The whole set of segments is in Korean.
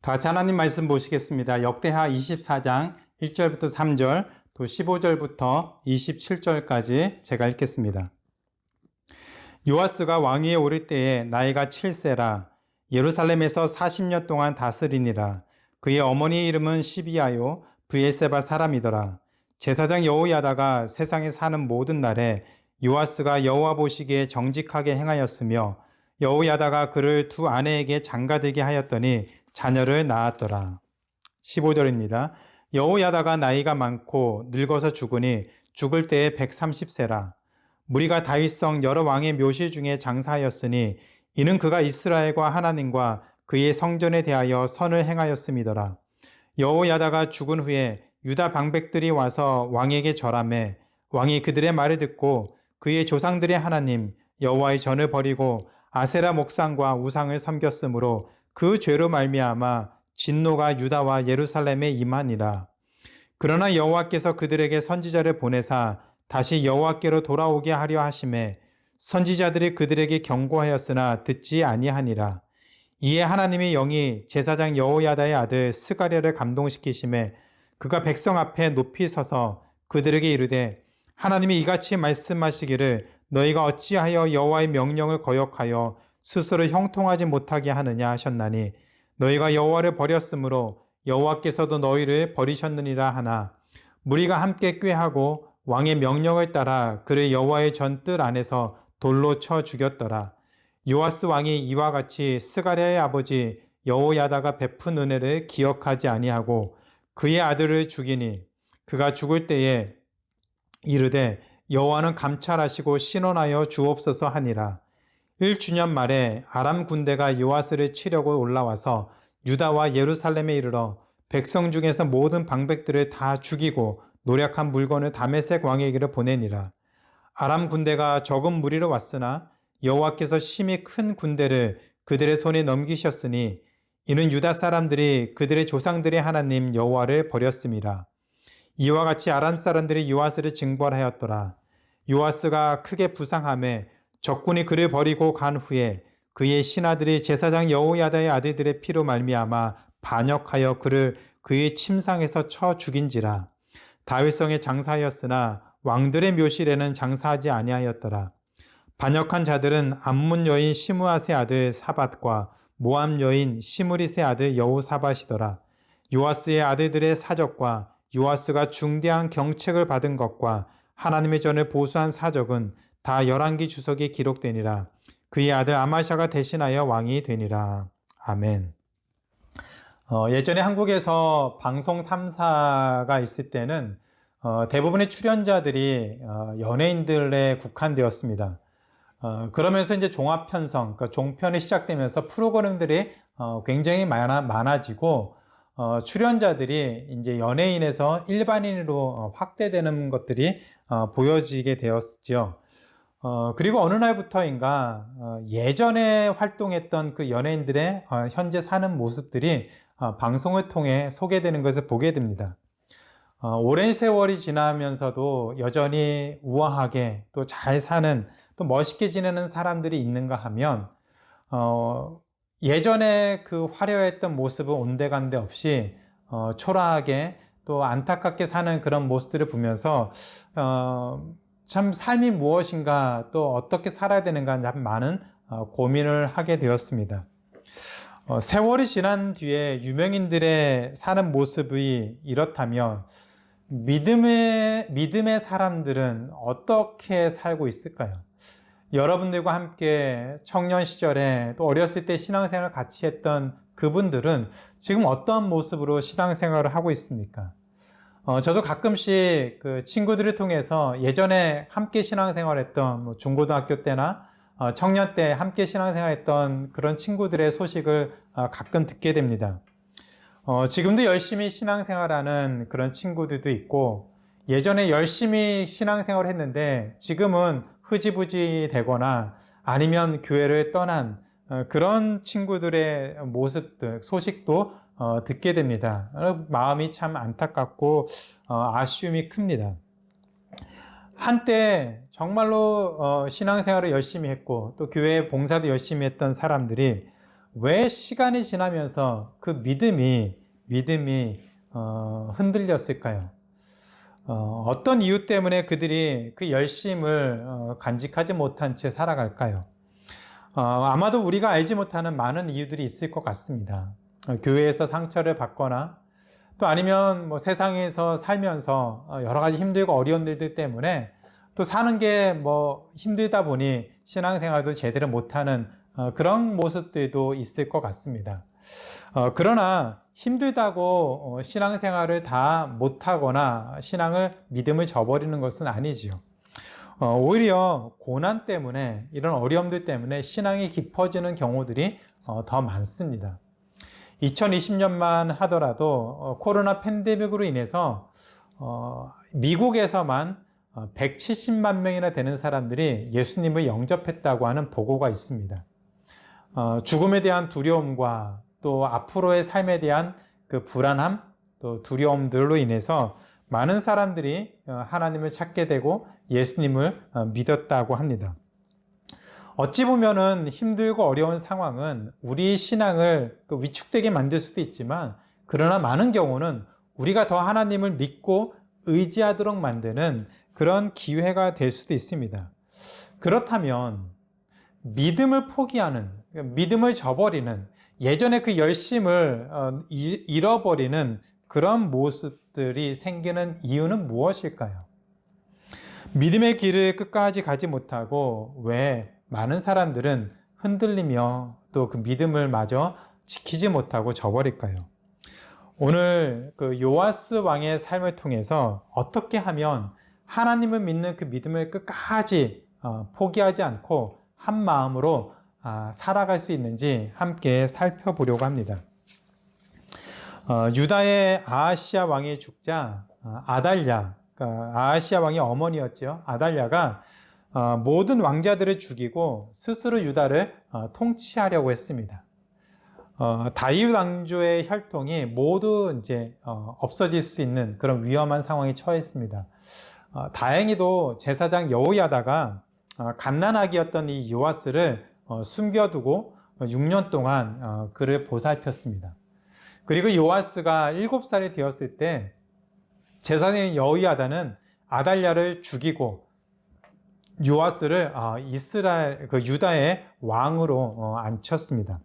다 같이 하나님 말씀 보시겠습니다. 역대하 24장 1절부터 3절, 또 15절부터 27절까지 제가 읽겠습니다. 요아스가 왕위에 오를 때에 나이가 7세라 예루살렘에서 40년 동안 다스리니라. 그의 어머니 이름은 시비아요 브엘세바 사람이더라. 제사장 여호야다가 세상에 사는 모든 날에 요아스가 여호와 보시기에 정직하게 행하였으며 여호야다가 그를 두 아내에게 장가들게 하였더니 자녀를 낳았더라. 15절입니다. 여호야다가 나이가 많고 늙어서 죽으니 죽을 때에 130세라. 무리가 다윗성 여러 왕의 묘실 중에 장사하였으니 이는 그가 이스라엘과 하나님과 그의 성전에 대하여 선을 행하였음이더라. 여호야다가 죽은 후에 유다 방백들이 와서 왕에게 절하매 왕이 그들의 말을 듣고 그의 조상들의 하나님 여호와의 전을 버리고 아세라 목상과 우상을 섬겼으므로 그 죄로 말미암아 진노가 유다와 예루살렘에 임하니라. 그러나 여호와께서 그들에게 선지자를 보내사 다시 여호와께로 돌아오게 하려 하심에 선지자들이 그들에게 경고하였으나 듣지 아니하니라. 이에 하나님의 영이 제사장 여호야다의 아들 스가랴를 감동시키심에 그가 백성 앞에 높이 서서 그들에게 이르되 하나님이 이같이 말씀하시기를 너희가 어찌하여 여호와의 명령을 거역하여 스스로 형통하지 못하게 하느냐 하셨나니 너희가 여호와를 버렸으므로 여호와께서도 너희를 버리셨느니라 하나 무리가 함께 꾀하고 왕의 명령을 따라 그를 여호와의 전뜰 안에서 돌로 쳐 죽였더라. 요아스 왕이 이와 같이 스가랴의 아버지 여호야다가 베푼 은혜를 기억하지 아니하고 그의 아들을 죽이니 그가 죽을 때에 이르되 여호와는 감찰하시고 신원하여 주옵소서 하니라. 1주년 말에 아람 군대가 요아스를 치려고 올라와서 유다와 예루살렘에 이르러 백성 중에서 모든 방백들을 다 죽이고 노략한 물건을 다메섹 왕에게로 보내니라. 아람 군대가 적은 무리로 왔으나 여호와께서 심히 큰 군대를 그들의 손에 넘기셨으니 이는 유다 사람들이 그들의 조상들의 하나님 여호와를 버렸음이라. 이와 같이 아람 사람들이 요아스를 징벌하였더라. 요아스가 크게 부상하며 적군이 그를 버리고 간 후에 그의 신하들이 제사장 여호야다의 아들들의 피로 말미암아 반역하여 그를 그의 침상에서 쳐 죽인지라. 다윗성에 장사하였으나 왕들의 묘실에는 장사하지 아니하였더라. 반역한 자들은 암몬 여인 시므앗의 아들 사밧과 모압 여인 시므릿의 아들 여호사밧이더라. 요아스의 아들들의 사적과 요아스가 중대한 경책을 받은 것과 하나님의 전을 보수한 사적은 다 열왕기 주석에 기록되니라. 그의 아들 아마샤가 대신하여 왕이 되니라. 아멘. 예전에 한국에서 방송 3사가 있을 때는 대부분의 출연자들이 연예인들에 국한되었습니다. 그러면서 이제 종합편성, 그러니까 종편이 시작되면서 프로그램들이 굉장히 많아지고 출연자들이 이제 연예인에서 일반인으로 확대되는 것들이 보여지게 되었죠. 그리고 어느 날부터인가 예전에 활동했던 그 연예인들의 현재 사는 모습들이 방송을 통해 소개되는 것을 보게 됩니다. 오랜 세월이 지나면서도 여전히 우아하게 또 잘 사는 또 멋있게 지내는 사람들이 있는가 하면 예전에 그 화려했던 모습은 온데간데 없이 초라하게 또 안타깝게 사는 그런 모습들을 보면서 참 삶이 무엇인가 또 어떻게 살아야 되는가 많은 고민을 하게 되었습니다. 세월이 지난 뒤에 유명인들의 사는 모습이 이렇다면 믿음의 사람들은 어떻게 살고 있을까요? 여러분들과 함께 청년 시절에 또 어렸을 때 신앙생활을 같이 했던 그분들은 지금 어떠한 모습으로 신앙생활을 하고 있습니까? 저도 가끔씩 그 친구들을 통해서 예전에 함께 신앙생활했던 중고등학교 때나 청년 때 함께 신앙생활했던 그런 친구들의 소식을 가끔 듣게 됩니다. 지금도 열심히 신앙생활하는 그런 친구들도 있고 예전에 열심히 신앙생활을 했는데 지금은 흐지부지 되거나 아니면 교회를 떠난 그런 친구들의 모습들, 소식도 듣게 됩니다. 마음이 참 안타깝고 아쉬움이 큽니다. 한때 정말로 신앙생활을 열심히 했고 또 교회 봉사도 열심히 했던 사람들이 왜 시간이 지나면서 그 믿음이 흔들렸을까요? 어떤 이유 때문에 그들이 그 열심을 간직하지 못한 채 살아갈까요? 아마도 우리가 알지 못하는 많은 이유들이 있을 것 같습니다. 교회에서 상처를 받거나 또 아니면 뭐 세상에서 살면서 여러 가지 힘들고 어려운 일들 때문에 또 사는 게 뭐 힘들다 보니 신앙생활도 제대로 못하는 그런 모습들도 있을 것 같습니다. 그러나 힘들다고 신앙생활을 다 못하거나 믿음을 저버리는 것은 아니지요. 오히려 고난 때문에 이런 어려움들 때문에 신앙이 깊어지는 경우들이 더 많습니다. 2020년만 하더라도 코로나 팬데믹으로 인해서 미국에서만 170만 명이나 되는 사람들이 예수님을 영접했다고 하는 보고가 있습니다. 죽음에 대한 두려움과 또 앞으로의 삶에 대한 그 불안함, 또 두려움들로 인해서 많은 사람들이 하나님을 찾게 되고 예수님을 믿었다고 합니다. 어찌 보면은 힘들고 어려운 상황은 우리 신앙을 위축되게 만들 수도 있지만, 그러나 많은 경우는 우리가 더 하나님을 믿고 의지하도록 만드는 그런 기회가 될 수도 있습니다. 그렇다면 믿음을 포기하는, 믿음을 저버리는, 예전에 그 열심을 잃어버리는 그런 모습들이 생기는 이유는 무엇일까요? 믿음의 길을 끝까지 가지 못하고 왜 많은 사람들은 흔들리며 또 그 믿음을 마저 지키지 못하고 저버릴까요? 오늘 그 요아스 왕의 삶을 통해서 어떻게 하면 하나님을 믿는 그 믿음을 끝까지 포기하지 않고 한 마음으로 살아갈 수 있는지 함께 살펴보려고 합니다. 유다의 아하시아 왕이 죽자 아달랴, 아하시아 왕의 어머니였죠. 아달랴가 모든 왕자들을 죽이고 스스로 유다를 통치하려고 했습니다. 다윗 왕조의 혈통이 모두 이제 없어질 수 있는 그런 위험한 상황에 처했습니다. 다행히도 제사장 여호야다가 갓난아기였던 이 요아스를 숨겨두고 6년 동안 그를 보살폈습니다. 그리고 요아스가 7살이 되었을 때 제사장 여호야다는 아달랴를 죽이고 요아스를 이스라엘 유다의 왕으로 앉혔습니다.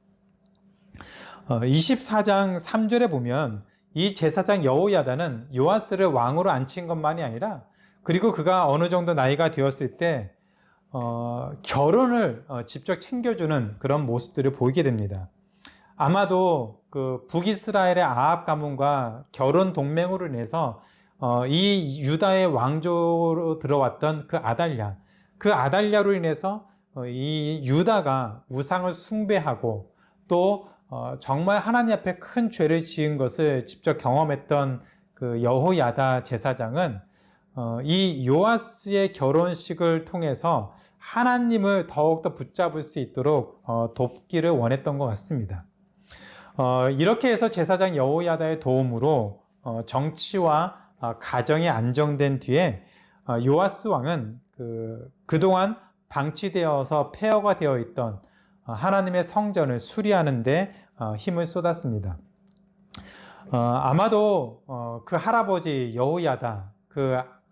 24장 3절에 보면 이 제사장 여호야다는 요아스를 왕으로 앉힌 것만이 아니라, 그리고 그가 어느 정도 나이가 되었을 때 결혼을 직접 챙겨주는 그런 모습들을 보이게 됩니다. 아마도 그 북이스라엘의 아합 가문과 결혼 동맹으로 인해서 이 유다의 왕조로 들어왔던 그 아달랴로 인해서 이 유다가 우상을 숭배하고 또 정말 하나님 앞에 큰 죄를 지은 것을 직접 경험했던 그 여호야다 제사장은 이 요아스의 결혼식을 통해서 하나님을 더욱더 붙잡을 수 있도록 돕기를 원했던 것 같습니다. 이렇게 해서 제사장 여호야다의 도움으로 정치와 가정이 안정된 뒤에 요아스 왕은 그동안 방치되어서 폐허가 되어 있던 하나님의 성전을 수리하는 데 힘을 쏟았습니다. 아마도 그 할아버지 여호야다,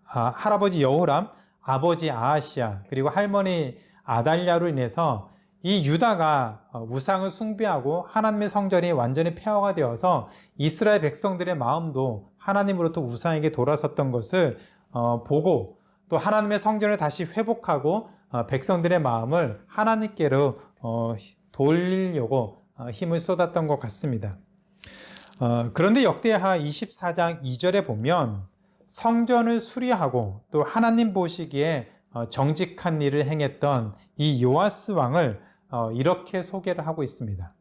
할아버지 여호람, 아버지 아하시아, 그리고 할머니 아달랴로 인해서 이 유다가 우상을 숭배하고 하나님의 성전이 완전히 폐허가 되어서 이스라엘 백성들의 마음도 하나님으로부터 우상에게 돌아섰던 것을 보고, 또 하나님의 성전을 다시 회복하고 백성들의 마음을 하나님께로 돌리려고 힘을 쏟았던 것 같습니다. 그런데 역대하 24장 2절에 보면 성전을 수리하고 또 하나님 보시기에 정직한 일을 행했던 이 요아스 왕을 이렇게 소개를 하고 있습니다.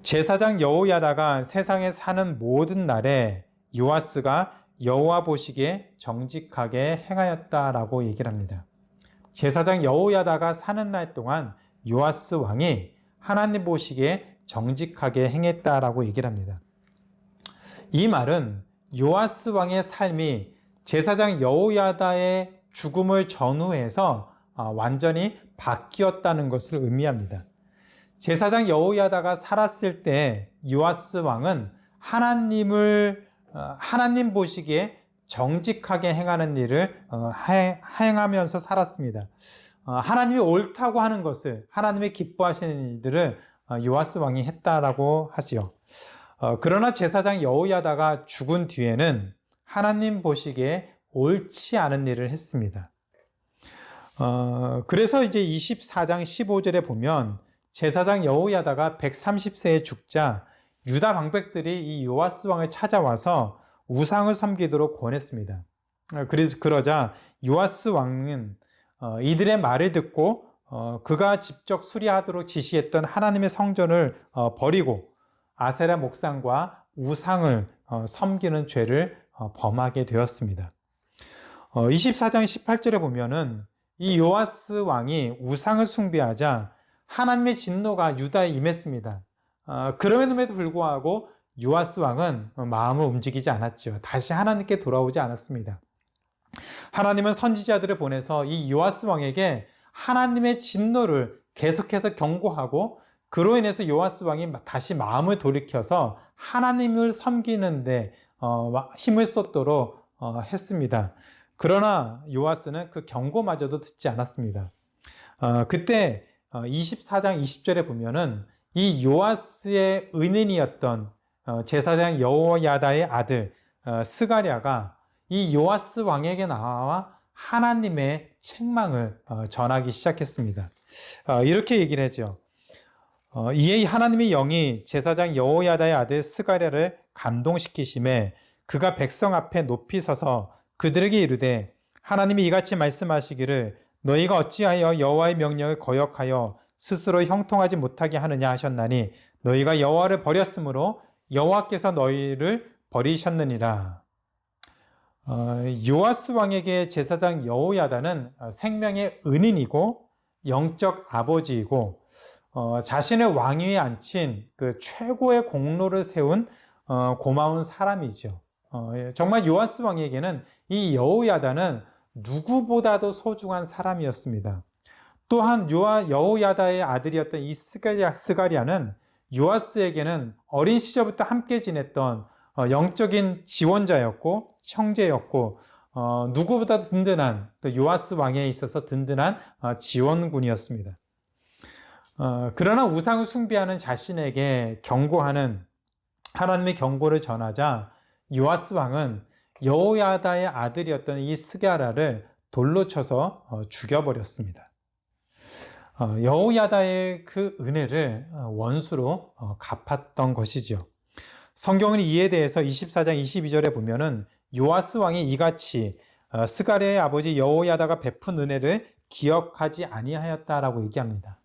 제사장 여호야다가 세상에 사는 모든 날에 요아스가 여호와 보시기에 정직하게 행하였다라고 얘기를 합니다. 제사장 여호야다가 사는 날 동안 요아스 왕이 하나님 보시기에 정직하게 행했다라고 얘기를 합니다. 이 말은 요아스 왕의 삶이 제사장 여호야다의 죽음을 전후해서 완전히 바뀌었다는 것을 의미합니다. 제사장 여호야다가 살았을 때 요아스 왕은 하나님 보시기에 정직하게 행하는 일을 행하면서 살았습니다. 하나님이 옳다고 하는 것을, 하나님이 기뻐하시는 일들을 요아스 왕이 했다라고 하지요. 그러나 제사장 여호야다가 죽은 뒤에는 하나님 보시기에 옳지 않은 일을 했습니다. 그래서 이제 24장 15절에 보면 제사장 여호야다가 130세에 죽자 유다 방백들이 이 요아스 왕을 찾아와서 우상을 섬기도록 권했습니다. 그러자 요아스 왕은 이들의 말을 듣고 그가 직접 수리하도록 지시했던 하나님의 성전을 버리고 아세라 목상과 우상을 섬기는 죄를 범하게 되었습니다. 24장 18절에 보면은 이 요아스 왕이 우상을 숭배하자 하나님의 진노가 유다에 임했습니다. 그럼에도 불구하고 요아스 왕은 마음을 움직이지 않았죠. 다시 하나님께 돌아오지 않았습니다. 하나님은 선지자들을 보내서 이 요아스 왕에게 하나님의 진노를 계속해서 경고하고 그로 인해서 요아스 왕이 다시 마음을 돌이켜서 하나님을 섬기는데 힘을 쏟도록 했습니다. 그러나 요아스는 그 경고마저도 듣지 않았습니다. 그때 24장 20절에 보면은 이 요아스의 은인이었던 제사장 여호야다의 아들 스가랴가 이 요아스 왕에게 나와 하나님의 책망을 전하기 시작했습니다. 이렇게 얘기를 하죠. 이에 하나님의 영이 제사장 여호야다의 아들 스가랴를 감동시키심에 그가 백성 앞에 높이 서서 그들에게 이르되 하나님이 이같이 말씀하시기를 너희가 어찌하여 여호와의 명령을 거역하여 스스로 형통하지 못하게 하느냐 하셨나니 너희가 여호와를 버렸으므로 여호와께서 너희를 버리셨느니라. 요아스 왕에게 제사장 여호야다는 생명의 은인이고 영적 아버지이고 자신의 왕위에 앉힌 그 최고의 공로를 세운 고마운 사람이죠. 정말 요아스 왕에게는 이 여호야다는 누구보다도 소중한 사람이었습니다. 또한 여호야다의 아들이었던 이 스가랴는 요아스에게는 어린 시절부터 함께 지냈던 영적인 지원자였고 형제였고 누구보다도 든든한 또 요아스 왕에 있어서 든든한 지원군이었습니다. 그러나 우상을 숭배하는 자신에게 경고하는 하나님의 경고를 전하자 요아스 왕은 여호야다의 아들이었던 이 스가랴를 돌로 쳐서 죽여버렸습니다. 여호야다의 그 은혜를 원수로 갚았던 것이죠. 성경은 이에 대해서 24장 22절에 보면은 요아스 왕이 이같이 스가랴의 아버지 여호야다가 베푼 은혜를 기억하지 아니하였다라고 얘기합니다.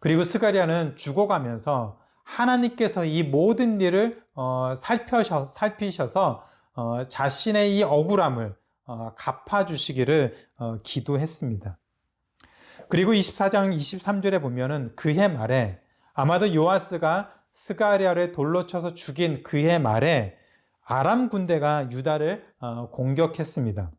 그리고 스가랴는 죽어가면서 하나님께서 이 모든 일을 살피셔서 자신의 이 억울함을 갚아주시기를 기도했습니다. 그리고 24장 23절에 보면은 그해 말에 아마도 요아스가 스가랴를 돌로 쳐서 죽인 그해 말에 아람 군대가 유다를 공격했습니다.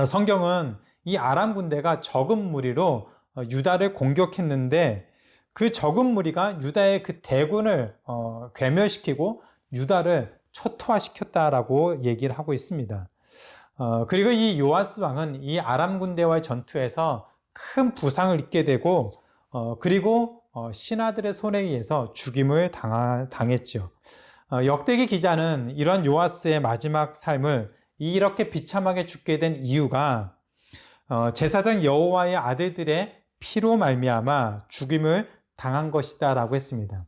성경은 이 아람 군대가 적은 무리로 유다를 공격했는데 그 적은 무리가 유다의 그 대군을 괴멸시키고 유다를 초토화시켰다라고 얘기를 하고 있습니다. 그리고 이 요아스 왕은 이 아람 군대와의 전투에서 큰 부상을 입게 되고 그리고 신하들의 손에 의해서 죽임을 당했죠. 역대기 기자는 이런 요아스의 마지막 삶을 이렇게 비참하게 죽게 된 이유가 제사장 여호와의 아들들의 피로 말미암아 죽임을 당한 것이다 라고 했습니다.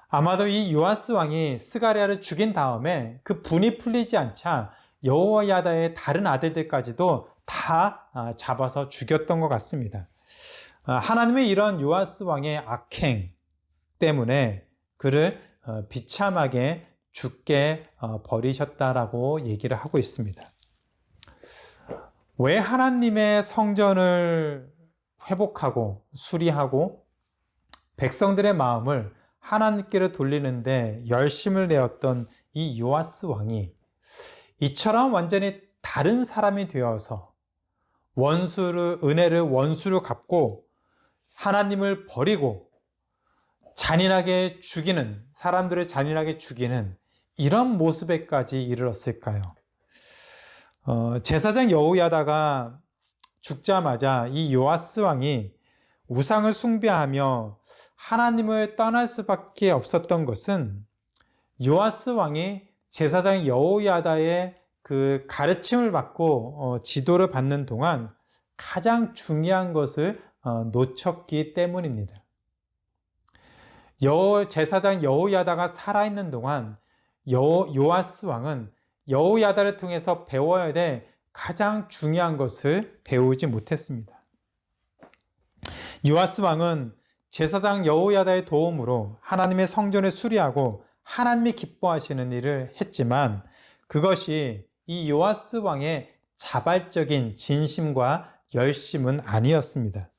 아마도 이 요아스 왕이 스가랴를 죽인 다음에 그 분이 풀리지 않자 여호야다의 다른 아들들까지도 다 잡아서 죽였던 것 같습니다. 하나님의 이런 요아스 왕의 악행 때문에 그를 비참하게 죽게 버리셨다라고 얘기를 하고 있습니다. 왜 하나님의 성전을 회복하고 수리하고 백성들의 마음을 하나님께로 돌리는데 열심을 내었던 이 요아스 왕이 이처럼 완전히 다른 사람이 되어서 은혜를 원수로 갚고 하나님을 버리고 잔인하게 죽이는, 사람들을 잔인하게 죽이는 이런 모습에까지 이르렀을까요? 제사장 여호야다가 죽자마자 이 요아스 왕이 우상을 숭배하며 하나님을 떠날 수밖에 없었던 것은 요아스 왕이 제사장 여호야다의 그 가르침을 받고 지도를 받는 동안 가장 중요한 것을 놓쳤기 때문입니다. 제사장 여호야다가 살아있는 동안 요아스 왕은 여호야다를 통해서 배워야 될 가장 중요한 것을 배우지 못했습니다. 요아스 왕은 제사장 여호야다의 도움으로 하나님의 성전을 수리하고 하나님이 기뻐하시는 일을 했지만 그것이 이 요아스 왕의 자발적인 진심과 열심은 아니었습니다.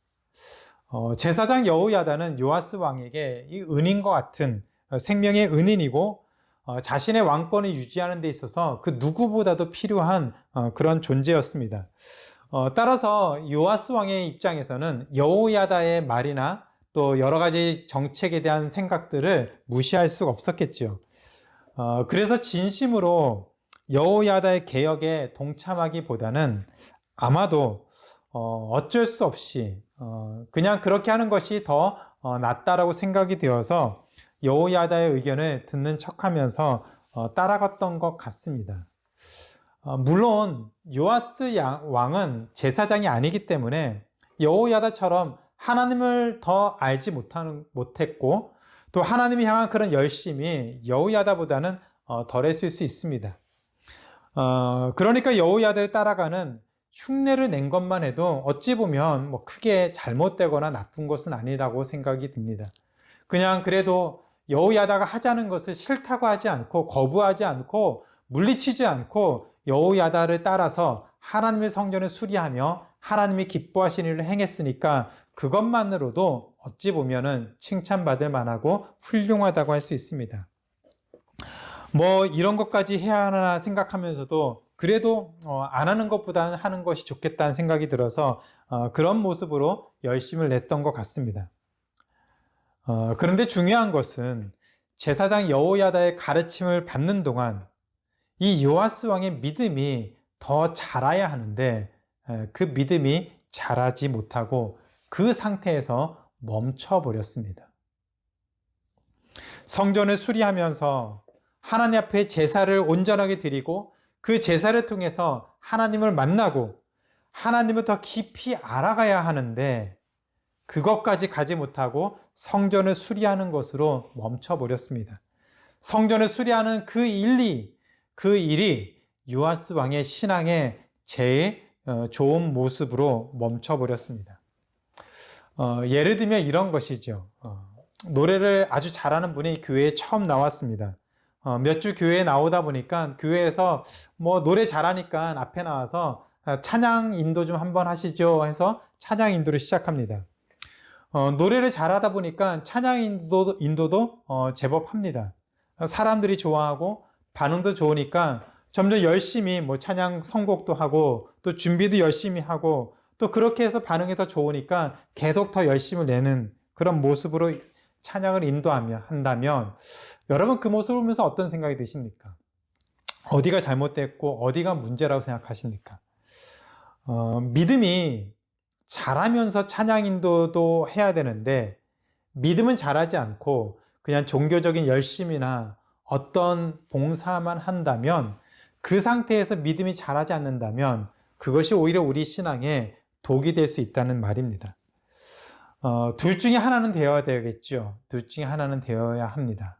제사장 여호야다는 요아스 왕에게 이 은인과 같은 생명의 은인이고 자신의 왕권을 유지하는 데 있어서 그 누구보다도 필요한 그런 존재였습니다. 따라서 요아스 왕의 입장에서는 여호야다의 말이나 또 여러 가지 정책에 대한 생각들을 무시할 수가 없었겠죠. 그래서 진심으로 여호야다의 개혁에 동참하기보다는 아마도 어쩔 수 없이 그냥 그렇게 하는 것이 더 낫다라고 생각이 되어서 여호야다의 의견을 듣는 척하면서 따라갔던 것 같습니다. 물론 요아스 왕은 제사장이 아니기 때문에 여호야다처럼 하나님을 더 알지 못했고 또 하나님이 향한 그런 열심이 여호야다보다는 덜했을 수 있습니다. 그러니까 여호야다를 따라가는 흉내를 낸 것만 해도 어찌 보면 뭐 크게 잘못되거나 나쁜 것은 아니라고 생각이 듭니다. 그냥 그래도 여호야다가 하자는 것을 싫다고 하지 않고 거부하지 않고 물리치지 않고 여호야다를 따라서 하나님의 성전을 수리하며 하나님이 기뻐하시는 일을 행했으니까 그것만으로도 어찌 보면은 칭찬받을 만하고 훌륭하다고 할 수 있습니다. 뭐 이런 것까지 해야 하나 생각하면서도 그래도 안 하는 것보다는 하는 것이 좋겠다는 생각이 들어서 그런 모습으로 열심을 냈던 것 같습니다. 그런데 중요한 것은 제사장 여호야다의 가르침을 받는 동안 이 요아스 왕의 믿음이 더 자라야 하는데 그 믿음이 자라지 못하고 그 상태에서 멈춰버렸습니다. 성전을 수리하면서 하나님 앞에 제사를 온전하게 드리고 그 제사를 통해서 하나님을 만나고 하나님을 더 깊이 알아가야 하는데 그것까지 가지 못하고 성전을 수리하는 것으로 멈춰버렸습니다. 성전을 수리하는 그 일이 요아스 왕의 신앙의 제일 좋은 모습으로 멈춰버렸습니다. 예를 들면 이런 것이죠. 노래를 아주 잘하는 분이 교회에 처음 나왔습니다. 몇 주 교회에 나오다 보니까 교회에서 뭐 노래 잘하니까 앞에 나와서 찬양 인도 좀 한번 하시죠 해서 찬양 인도를 시작합니다. 노래를 잘하다 보니까 찬양 인도도 제법 합니다. 사람들이 좋아하고 반응도 좋으니까 점점 열심히 뭐 찬양 선곡도 하고 또 준비도 열심히 하고 또 그렇게 해서 반응이 더 좋으니까 계속 더 열심을 내는 그런 모습으로 찬양을 한다면 여러분 그 모습을 보면서 어떤 생각이 드십니까? 어디가 잘못됐고 어디가 문제라고 생각하십니까? 믿음이 잘하면서 찬양 인도도 해야 되는데 믿음은 잘하지 않고 그냥 종교적인 열심이나 어떤 봉사만 한다면 그 상태에서 믿음이 자라지 않는다면 그것이 오히려 우리 신앙에 독이 될 수 있다는 말입니다. 둘 중에 하나는 되어야 되겠죠. 둘 중에 하나는 되어야 합니다.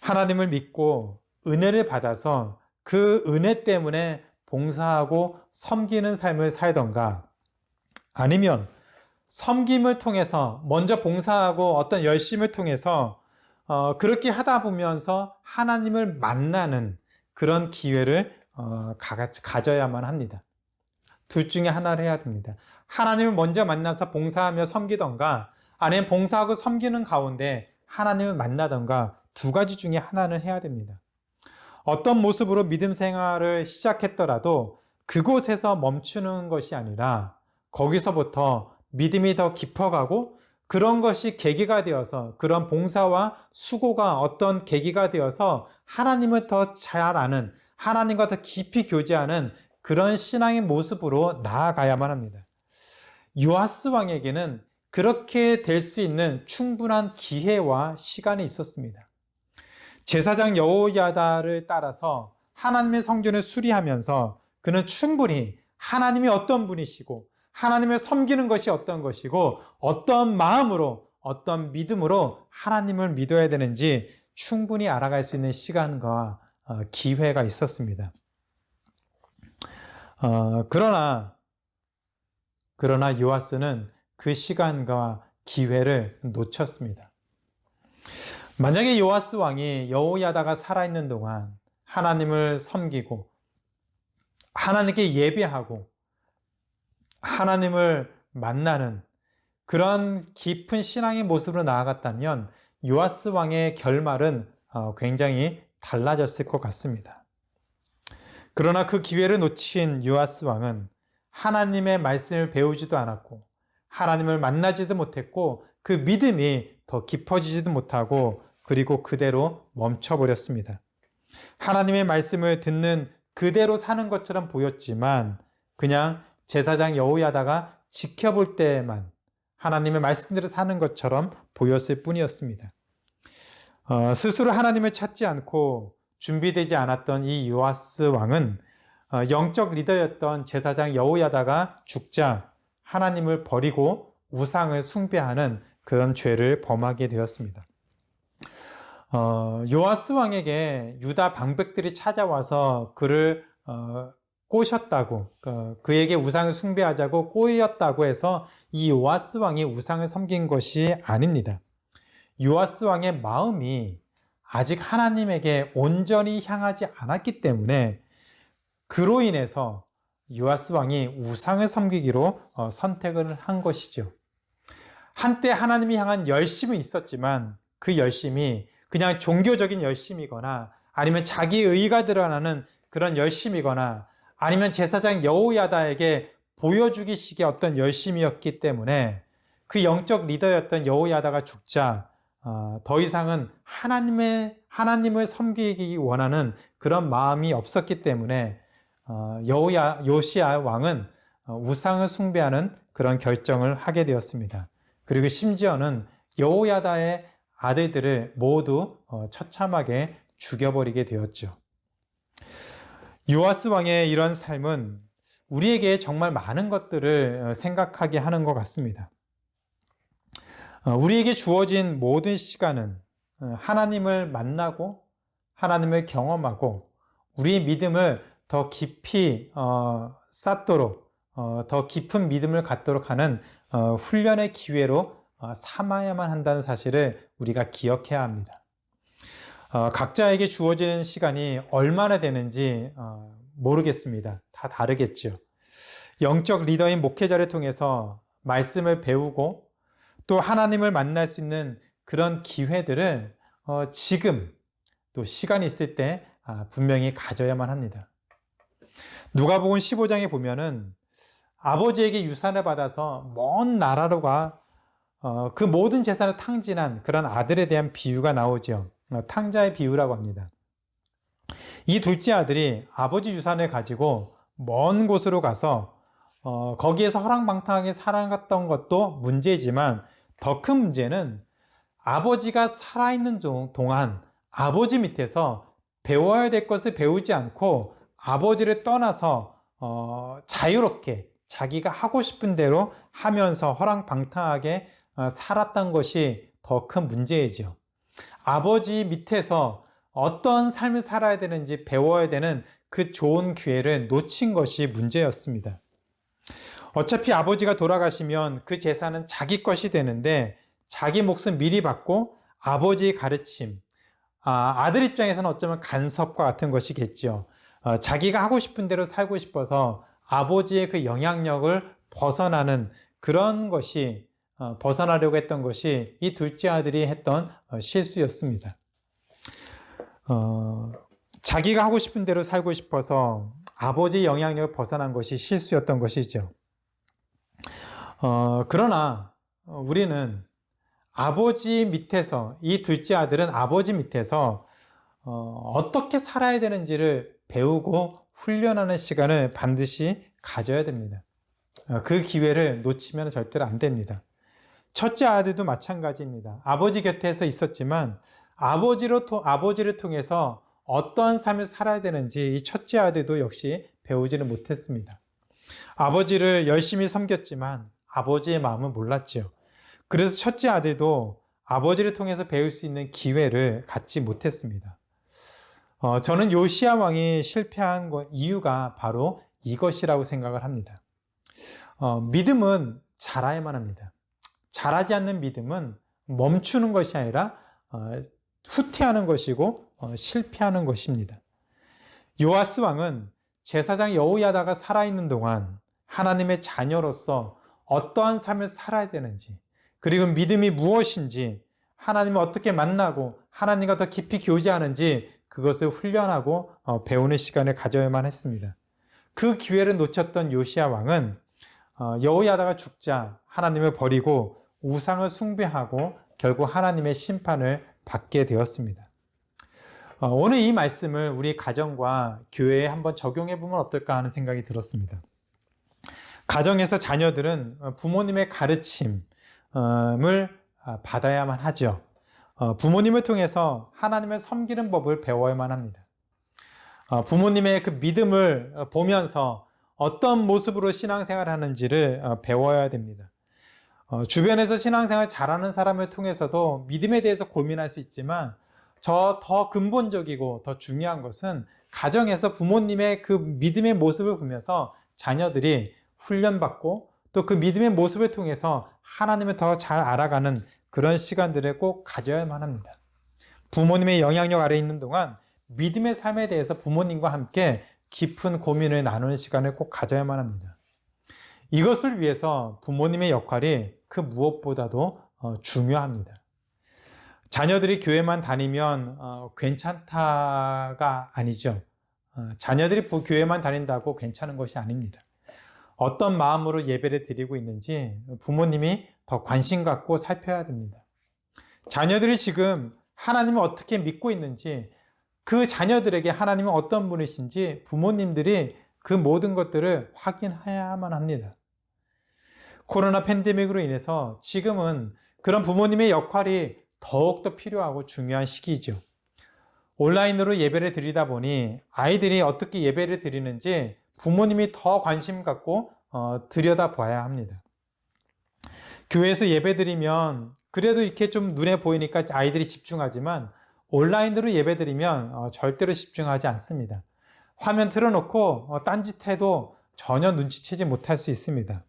하나님을 믿고 은혜를 받아서 그 은혜 때문에 봉사하고 섬기는 삶을 살던가 아니면 섬김을 통해서 먼저 봉사하고 어떤 열심을 통해서 그렇게 하다 보면서 하나님을 만나는 그런 기회를 가져야만 합니다. 둘 중에 하나를 해야 됩니다. 하나님을 먼저 만나서 봉사하며 섬기던가 아니면 봉사하고 섬기는 가운데 하나님을 만나던가 두 가지 중에 하나는 해야 됩니다. 어떤 모습으로 믿음 생활을 시작했더라도 그곳에서 멈추는 것이 아니라 거기서부터 믿음이 더 깊어가고 그런 것이 계기가 되어서, 그런 봉사와 수고가 어떤 계기가 되어서 하나님을 더 잘 아는, 하나님과 더 깊이 교제하는 그런 신앙의 모습으로 나아가야만 합니다. 요아스 왕에게는 그렇게 될 수 있는 충분한 기회와 시간이 있었습니다. 제사장 여호야다를 따라서 하나님의 성전을 수리하면서 그는 충분히 하나님이 어떤 분이시고 하나님을 섬기는 것이 어떤 것이고 어떤 마음으로 어떤 믿음으로 하나님을 믿어야 되는지 충분히 알아갈 수 있는 시간과 기회가 있었습니다. 그러나 요아스는 그 시간과 기회를 놓쳤습니다. 만약에 요아스 왕이 여호야다가 살아있는 동안 하나님을 섬기고 하나님께 예배하고 하나님을 만나는 그런 깊은 신앙의 모습으로 나아갔다면 요아스 왕의 결말은 굉장히 달라졌을 것 같습니다. 그러나 그 기회를 놓친 요아스 왕은 하나님의 말씀을 배우지도 않았고 하나님을 만나지도 못했고 그 믿음이 더 깊어지지도 못하고 그리고 그대로 멈춰버렸습니다. 하나님의 말씀을 듣는 그대로 사는 것처럼 보였지만 그냥 제사장 여호야다가 지켜볼 때만 하나님의 말씀대로 사는 것처럼 보였을 뿐이었습니다. 스스로 하나님을 찾지 않고 준비되지 않았던 이 요아스 왕은 영적 리더였던 제사장 여호야다가 죽자 하나님을 버리고 우상을 숭배하는 그런 죄를 범하게 되었습니다. 요아스 왕에게 유다 방백들이 찾아와서 그를 꼬셨다고, 그에게 우상을 숭배하자고 꼬였다고 해서 이 요아스 왕이 우상을 섬긴 것이 아닙니다. 요아스 왕의 마음이 아직 하나님에게 온전히 향하지 않았기 때문에 그로 인해서 요아스 왕이 우상을 섬기기로 선택을 한 것이죠. 한때 하나님이 향한 열심은 있었지만 그 열심이 그냥 종교적인 열심이거나 아니면 자기 의가 드러나는 그런 열심이거나 아니면 제사장 여호야다에게 보여주기식의 어떤 열심이었기 때문에 그 영적 리더였던 여호야다가 죽자 더 이상은 하나님을 섬기기 원하는 그런 마음이 없었기 때문에 요시야 왕은 우상을 숭배하는 그런 결정을 하게 되었습니다. 그리고 심지어는 여호야다의 아들들을 모두 처참하게 죽여버리게 되었죠. 요아스 왕의 이런 삶은 우리에게 정말 많은 것들을 생각하게 하는 것 같습니다. 우리에게 주어진 모든 시간은 하나님을 만나고 하나님을 경험하고 우리의 믿음을 더 깊이 쌓도록 더 깊은 믿음을 갖도록 하는 훈련의 기회로 삼아야만 한다는 사실을 우리가 기억해야 합니다. 각자에게 주어지는 시간이 얼마나 되는지 모르겠습니다. 다 다르겠죠. 영적 리더인 목회자를 통해서 말씀을 배우고 또 하나님을 만날 수 있는 그런 기회들을 지금 또 시간이 있을 때 분명히 가져야만 합니다. 누가복음 15장에 보면은 아버지에게 유산을 받아서 먼 나라로 가 그 모든 재산을 탕진한 그런 아들에 대한 비유가 나오죠. 탕자의 비유라고 합니다. 이 둘째 아들이 아버지 유산을 가지고 먼 곳으로 가서 거기에서 허랑방탕하게 살아갔던 것도 문제지만 더 큰 문제는 아버지가 살아있는 동안 아버지 밑에서 배워야 될 것을 배우지 않고 아버지를 떠나서 자유롭게 자기가 하고 싶은 대로 하면서 허랑방탕하게 살았던 것이 더 큰 문제이죠. 아버지 밑에서 어떤 삶을 살아야 되는지 배워야 되는 그 좋은 기회를 놓친 것이 문제였습니다. 어차피 아버지가 돌아가시면 그 재산은 자기 것이 되는데 자기 몫은 미리 받고 아버지의 가르침, 아들 입장에서는 어쩌면 간섭과 같은 것이겠죠. 자기가 하고 싶은 대로 살고 싶어서 아버지의 그 영향력을 벗어나는 그런 것이 벗어나려고 했던 것이 이 둘째 아들이 했던 실수였습니다. 자기가 하고 싶은 대로 살고 싶어서 아버지의 영향력을 벗어난 것이 실수였던 것이죠. 그러나 우리는 아버지 밑에서, 이 둘째 아들은 아버지 밑에서 어떻게 살아야 되는지를 배우고 훈련하는 시간을 반드시 가져야 됩니다. 그 기회를 놓치면 절대로 안 됩니다. 첫째 아들도 마찬가지입니다. 아버지 곁에서 있었지만 아버지를 통해서 어떠한 삶을 살아야 되는지 이 첫째 아들도 역시 배우지는 못했습니다. 아버지를 열심히 섬겼지만 아버지의 마음은 몰랐지요. 그래서 첫째 아들도 아버지를 통해서 배울 수 있는 기회를 갖지 못했습니다. 저는 요시야 왕이 실패한 이유가 바로 이것이라고 생각을 합니다. 믿음은 자라야만 합니다. 자라지 않는 믿음은 멈추는 것이 아니라 후퇴하는 것이고 실패하는 것입니다. 요아스 왕은 제사장 여호야다가 살아있는 동안 하나님의 자녀로서 어떠한 삶을 살아야 되는지, 그리고 믿음이 무엇인지, 하나님을 어떻게 만나고 하나님과 더 깊이 교제하는지 그것을 훈련하고 배우는 시간을 가져야만 했습니다. 그 기회를 놓쳤던 요시야 왕은 여호야다가 죽자 하나님을 버리고 우상을 숭배하고 결국 하나님의 심판을 받게 되었습니다. 오늘 이 말씀을 우리 가정과 교회에 한번 적용해 보면 어떨까 하는 생각이 들었습니다. 가정에서 자녀들은 부모님의 가르침을 받아야만 하죠. 부모님을 통해서 하나님을 섬기는 법을 배워야만 합니다. 부모님의 그 믿음을 보면서 어떤 모습으로 신앙생활을 하는지를 배워야 됩니다. 주변에서 신앙생활 잘하는 사람을 통해서도 믿음에 대해서 고민할 수 있지만 더 근본적이고 더 중요한 것은 가정에서 부모님의 그 믿음의 모습을 보면서 자녀들이 훈련받고 또 그 믿음의 모습을 통해서 하나님을 더 잘 알아가는 그런 시간들을 꼭 가져야만 합니다. 부모님의 영향력 아래에 있는 동안 믿음의 삶에 대해서 부모님과 함께 깊은 고민을 나누는 시간을 꼭 가져야만 합니다. 이것을 위해서 부모님의 역할이 그 무엇보다도 중요합니다. 자녀들이 교회만 다니면 괜찮다가 아니죠. 자녀들이 교회만 다닌다고 괜찮은 것이 아닙니다. 어떤 마음으로 예배를 드리고 있는지 부모님이 더 관심 갖고 살펴야 됩니다. 자녀들이 지금 하나님을 어떻게 믿고 있는지, 그 자녀들에게 하나님은 어떤 분이신지 부모님들이 그 모든 것들을 확인해야만 합니다. 코로나 팬데믹으로 인해서 지금은 그런 부모님의 역할이 더욱더 필요하고 중요한 시기죠. 온라인으로 예배를 드리다 보니 아이들이 어떻게 예배를 드리는지 부모님이 더 관심 갖고 들여다봐야 합니다. 교회에서 예배 드리면 그래도 이렇게 좀 눈에 보이니까 아이들이 집중하지만 온라인으로 예배 드리면 절대로 집중하지 않습니다. 화면 틀어놓고 딴짓해도 전혀 눈치채지 못할 수 있습니다.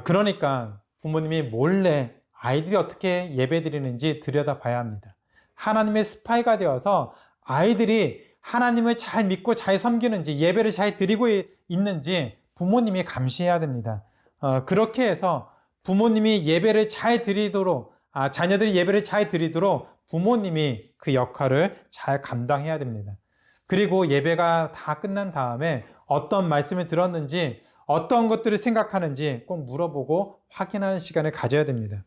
그러니까 부모님이 몰래 아이들이 어떻게 예배 드리는지 들여다봐야 합니다. 하나님의 스파이가 되어서 아이들이 하나님을 잘 믿고 잘 섬기는지, 예배를 잘 드리고 있는지 부모님이 감시해야 됩니다. 그렇게 해서 부모님이 예배를 잘 드리도록, 자녀들이 예배를 잘 드리도록 부모님이 그 역할을 잘 감당해야 됩니다. 그리고 예배가 다 끝난 다음에 어떤 말씀을 들었는지, 어떤 것들을 생각하는지 꼭 물어보고 확인하는 시간을 가져야 됩니다.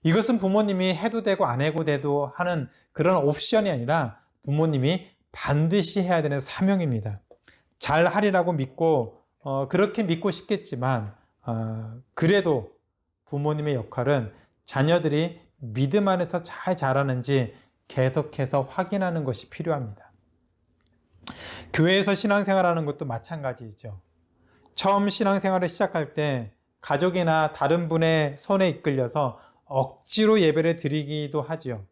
이것은 부모님이 해도 되고 안 해도 돼도 하는 그런 옵션이 아니라 부모님이 반드시 해야 되는 사명입니다. 잘 하리라고 믿고 그렇게 믿고 싶겠지만 그래도 부모님의 역할은 자녀들이 믿음 안에서 잘 자라는지 계속해서 확인하는 것이 필요합니다. 교회에서 신앙생활하는 것도 마찬가지죠. 처음 신앙생활을 시작할 때 가족이나 다른 분의 손에 이끌려서 억지로 예배를 드리기도 하지요.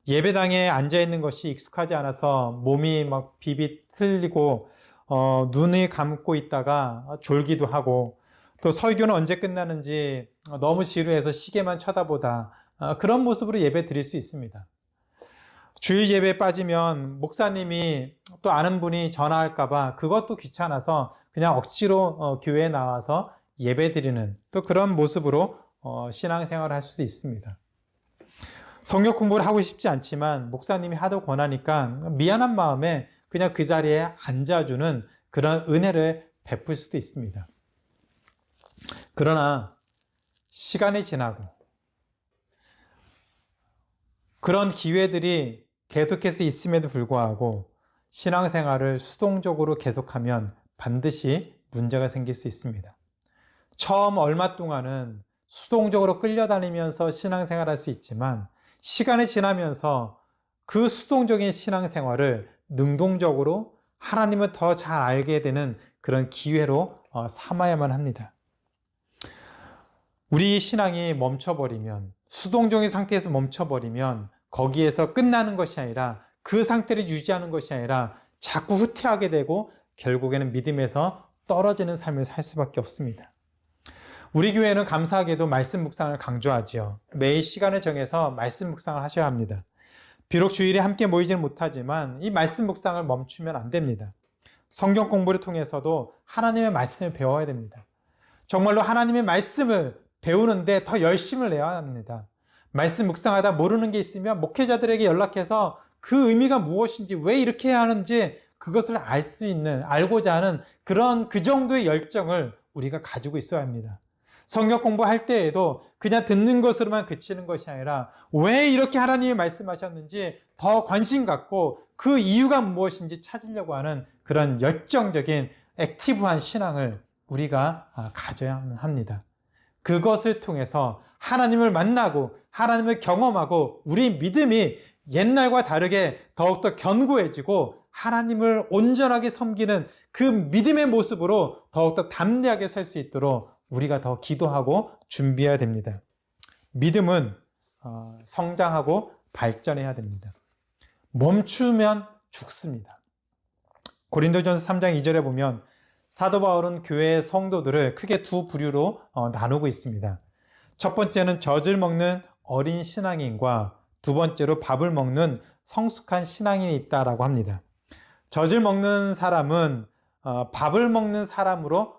예배당에 앉아있는 것이 익숙하지 않아서 몸이 막 비비틀리고 눈을 감고 있다가 졸기도 하고, 또 설교는 언제 끝나는지 너무 지루해서 시계만 쳐다보다 그런 모습으로 예배 드릴 수 있습니다. 주일 예배에 빠지면 목사님이 또 아는 분이 전화할까봐 그것도 귀찮아서 그냥 억지로 교회에 나와서 예배 드리는 또 그런 모습으로 신앙생활을 할 수도 있습니다. 성경 공부를 하고 싶지 않지만 목사님이 하도 권하니까 미안한 마음에 그냥 그 자리에 앉아주는 그런 은혜를 베풀 수도 있습니다. 그러나 시간이 지나고 그런 기회들이 계속해서 있음에도 불구하고 신앙생활을 수동적으로 계속하면 반드시 문제가 생길 수 있습니다. 처음 얼마 동안은 수동적으로 끌려다니면서 신앙생활을 할 수 있지만 시간이 지나면서 그 수동적인 신앙생활을 능동적으로 하나님을 더 잘 알게 되는 그런 기회로 삼아야만 합니다. 우리 신앙이 멈춰버리면, 수동적인 상태에서 멈춰버리면 거기에서 끝나는 것이 아니라 그 상태를 유지하는 것이 아니라 자꾸 후퇴하게 되고 결국에는 믿음에서 떨어지는 삶을 살 수밖에 없습니다. 우리 교회는 감사하게도 말씀 묵상을 강조하지요. 매일 시간을 정해서 말씀 묵상을 하셔야 합니다. 비록 주일에 함께 모이지는 못하지만 이 말씀 묵상을 멈추면 안 됩니다. 성경 공부를 통해서도 하나님의 말씀을 배워야 됩니다. 정말로 하나님의 말씀을 배우는데 더 열심을 내야 합니다. 말씀 묵상하다 모르는 게 있으면 목회자들에게 연락해서 그 의미가 무엇인지, 왜 이렇게 해야 하는지 그것을 알 수 있는, 알고자 하는 그 정도의 열정을 우리가 가지고 있어야 합니다. 성경 공부할 때에도 그냥 듣는 것으로만 그치는 것이 아니라 왜 이렇게 하나님이 말씀하셨는지 더 관심 갖고 그 이유가 무엇인지 찾으려고 하는 그런 열정적인 액티브한 신앙을 우리가 가져야 합니다. 그것을 통해서 하나님을 만나고 하나님을 경험하고 우리 믿음이 옛날과 다르게 더욱더 견고해지고 하나님을 온전하게 섬기는 그 믿음의 모습으로 더욱더 담대하게 설 수 있도록 우리가 더 기도하고 준비해야 됩니다. 믿음은 성장하고 발전해야 됩니다. 멈추면 죽습니다. 고린도전서 3장 2절에 보면 사도 바울은 교회의 성도들을 크게 두 부류로 나누고 있습니다. 첫 번째는 젖을 먹는 어린 신앙인과 두 번째로 밥을 먹는 성숙한 신앙인이 있다라고 합니다. 젖을 먹는 사람은 밥을 먹는 사람으로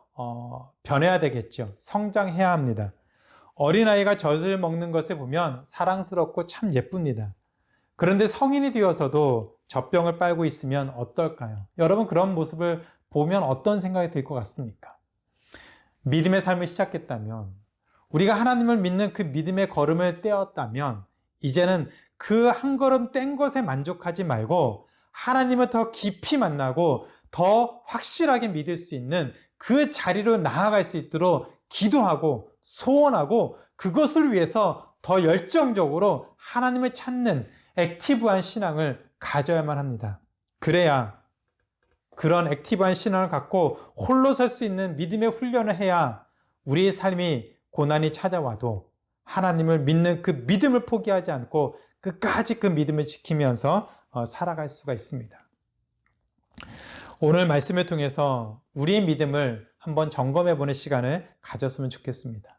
변해야 되겠죠. 성장해야 합니다. 어린아이가 젖을 먹는 것을 보면 사랑스럽고 참 예쁩니다. 그런데 성인이 되어서도 젖병을 빨고 있으면 어떨까요? 여러분, 그런 모습을 보면 어떤 생각이 들 것 같습니까? 믿음의 삶을 시작했다면, 우리가 하나님을 믿는 그 믿음의 걸음을 떼었다면 이제는 그 한 걸음 뗀 것에 만족하지 말고 하나님을 더 깊이 만나고 더 확실하게 믿을 수 있는 그 자리로 나아갈 수 있도록 기도하고 소원하고 그것을 위해서 더 열정적으로 하나님을 찾는 액티브한 신앙을 가져야만 합니다. 그래야 그런 액티브한 신앙을 갖고 홀로 설 수 있는 믿음의 훈련을 해야 우리의 삶이 고난이 찾아와도 하나님을 믿는 그 믿음을 포기하지 않고 끝까지 그 믿음을 지키면서 살아갈 수가 있습니다. 오늘 말씀을 통해서 우리의 믿음을 한번 점검해보는 시간을 가졌으면 좋겠습니다.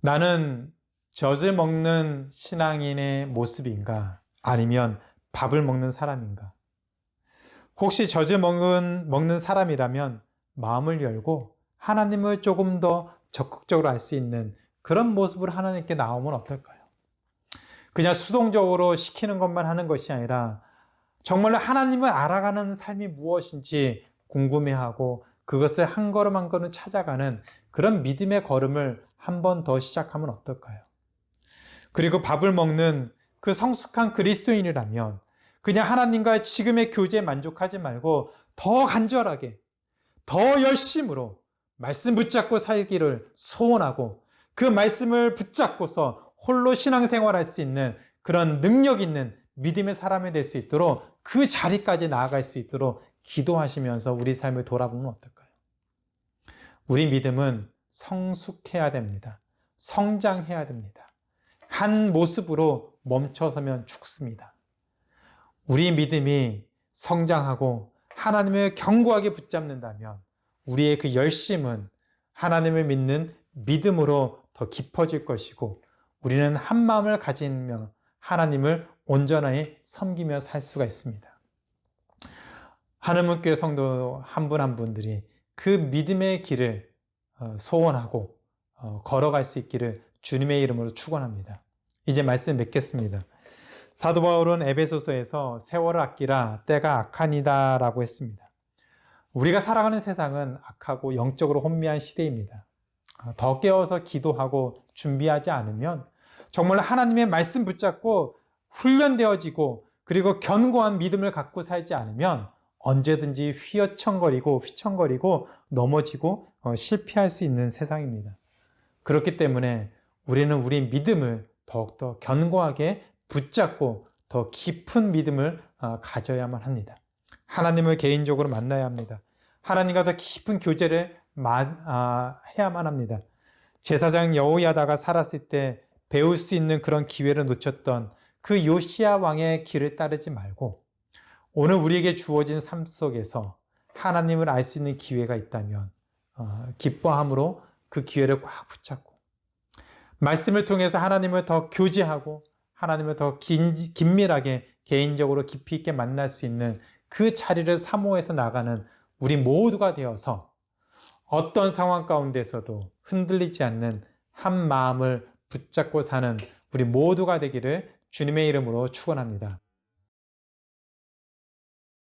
나는 젖을 먹는 신앙인의 모습인가? 아니면 밥을 먹는 사람인가? 혹시 젖을 먹는 사람이라면 마음을 열고 하나님을 조금 더 적극적으로 알 수 있는 그런 모습으로 하나님께 나오면 어떨까요? 그냥 수동적으로 시키는 것만 하는 것이 아니라 정말로 하나님을 알아가는 삶이 무엇인지 궁금해하고 그것을 한 걸음 한 걸음 찾아가는 그런 믿음의 걸음을 한 번 더 시작하면 어떨까요? 그리고 밥을 먹는 그 성숙한 그리스도인이라면 그냥 하나님과의 지금의 교제에 만족하지 말고 더 간절하게, 더 열심으로 말씀 붙잡고 살기를 소원하고 그 말씀을 붙잡고서 홀로 신앙생활할 수 있는 그런 능력 있는 믿음의 사람이 될 수 있도록 그 자리까지 나아갈 수 있도록 기도하시면서 우리 삶을 돌아보면 어떨까요? 우리 믿음은 성숙해야 됩니다. 성장해야 됩니다. 한 모습으로 멈춰서면 죽습니다. 우리 믿음이 성장하고 하나님을 견고하게 붙잡는다면 우리의 그 열심은 하나님을 믿는 믿음으로 더 깊어질 것이고 우리는 한 마음을 가지며 하나님을 온전하게 섬기며 살 수가 있습니다. 하늘문교회 성도 한 분 한 분들이 그 믿음의 길을 소원하고 걸어갈 수 있기를 주님의 이름으로 축원합니다. 이제 말씀 맺겠습니다. 사도 바울은 에베소서에서 세월을 아끼라 때가 악하니다 라고 했습니다. 우리가 살아가는 세상은 악하고 영적으로 혼미한 시대입니다. 더 깨어서 기도하고 준비하지 않으면 정말 하나님의 말씀 붙잡고 훈련되어지고 그리고 견고한 믿음을 갖고 살지 않으면 언제든지 휘청거리고 넘어지고 실패할 수 있는 세상입니다. 그렇기 때문에 우리는 우리 믿음을 더욱더 견고하게 붙잡고 더 깊은 믿음을 가져야만 합니다. 하나님을 개인적으로 만나야 합니다. 하나님과 더 깊은 교제를 해야만 합니다. 제사장 여호야다가 살았을 때 배울 수 있는 그런 기회를 놓쳤던 그 요시야 왕의 길을 따르지 말고 오늘 우리에게 주어진 삶 속에서 하나님을 알 수 있는 기회가 있다면 기뻐함으로 그 기회를 꽉 붙잡고 말씀을 통해서 하나님을 더 교제하고 하나님을 더 긴밀하게 개인적으로 깊이 있게 만날 수 있는 그 자리를 사모해서 나가는 우리 모두가 되어서 어떤 상황 가운데서도 흔들리지 않는 한 마음을 붙잡고 사는 우리 모두가 되기를 주님의 이름으로 축원합니다.